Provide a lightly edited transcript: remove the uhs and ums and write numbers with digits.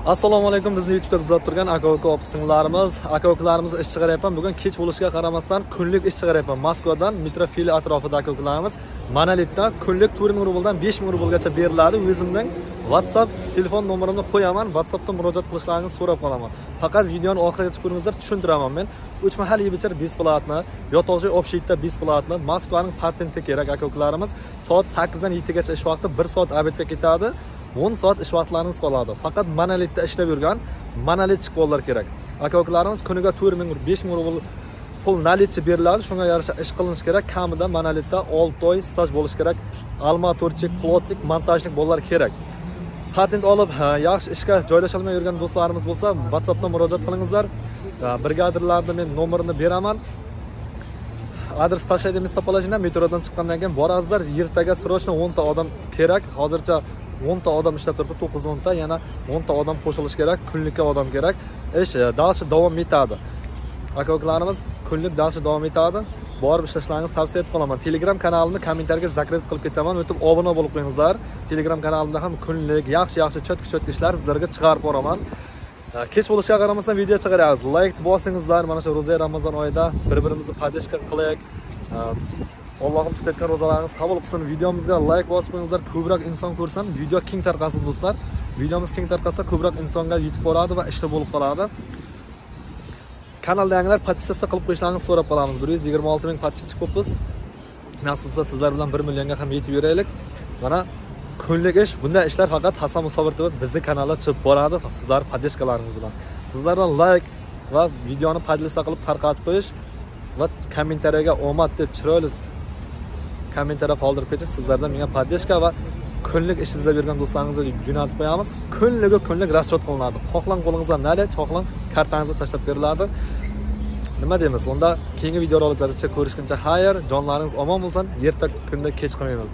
Assalomu alaykum, bizni YouTube'da kuzatib turgan aka-uka opa-singillarimiz, aka-ukalarimiz ish chiqaryapman. Bugun kech bo'lishiga qaramasdan kunlik ish chiqaryapman. Moskvadan Mitrofili atrofida aka-ukalarimiz Monolitda kunlik 4000 rubldan 5000 rublgacha beriladi. O'zimning WhatsApp telefon nomerimni qo'yaman. WhatsAppda murojaat qilishlaringizni so'rab qolaman. Faqat videoni oxirigacha ko'ringizlar, tushuntiraman men. 3 mahal yebechar besplatni, yotoqjoy общийda besplatni, Moskvaning patenti kerak aka-ukalarimiz. Soat 8 dan 7 gacha ish vaqti, 1 soat obedga ketadi. 10 soat ish vaqtlaringiz qoladi. Faqat Monolitda ishlab yurgan monolitchik bolalar kerak. Aka-ukalarimiz kuniga 4000 5000 rubl pul nalitchi beriladi. Shunga yarasha ish qilinish kerak. Kamida Monolitda 6 oy staj bo'lish kerak. Armaturchik, pilotlik, montajlik bolalar kerak. Patent olib, yaxshi ishga joylasha olmay yurgan do'stlarimiz bo'lsa, WhatsAppdan murojaat qilingizlar. Brigadirlarni men nomerini beraman. Adres tashlaydi местоположение, metrodan chiqqandan keyin borasizlar. Ertaga srochno 10 ta odam kerak. Hozircha 10 ta odam ishlab turibdi, 9-10 ta, yana 10 ta odam qo'shilish kerak, kunlikka odam kerak. Ish dalshi davom etadi. Aka-ukalarimiz kunlik dalshi davom etadi. Borib ishlashlaringizni tavsiya etib qolaman. Telegram kanalimni kommentariyga zakrit qilib ketaman. O'tib obuna bo'lib qo'yingizlar. Telegram kanalimda ham kunlik, yaxshi cho'tki ishlar sizlarga chiqarib boraman. Kech bo'lishiga qaramasdan video chiqaryapmiz. Like bosingizlar. Mana shu ro'za Ramazon oyida bir-birimizni podeshka qilaylik. Allohim tutayotgan ro'zalaringiz qabul qilsin. Videomizga like bosib qo'yingizlar, ko'proq inson ko'rsin, video keng tarqasin do'stlar. Videomiz keng tarqasa, ko'proq insonga yetib boradi va ishli bo'lib qoladi. Kanalda yangilar podpisatsiya qilib qo'yishlaringizni so'rab qolamiz. 126 ming podpischi ko'pmiz. Nasib bo'lsa sizlar bilan 1 millionga ham yetib yoraylik. Mana kunlik ish, bunday ishlar faqat Hasan Musofir deb bizning kanalda chiqib boradi. Sizlar podeshkalaringiz bilan. Sizlardan like va videoni podpisatsiya qilib tarqatib qo'yish va kommentariyaga omad deb chiroyli kommentariya qoldirib ketish. Sizlardan menga podeshka va kunlik ish izlab yurgan do'stlaringizga jo'natib qo'yamiz. Kunlik расчет qilinadi. Xohlang qo'lingizdan nalet, xohlang kartangizni tashlab beriladi. Nima deymiz? Unda keyingi videoroliklarda ko'rishguncha xayr, jonlaringiz omon bo'lsin. Erta kunda kech qilmaymiz.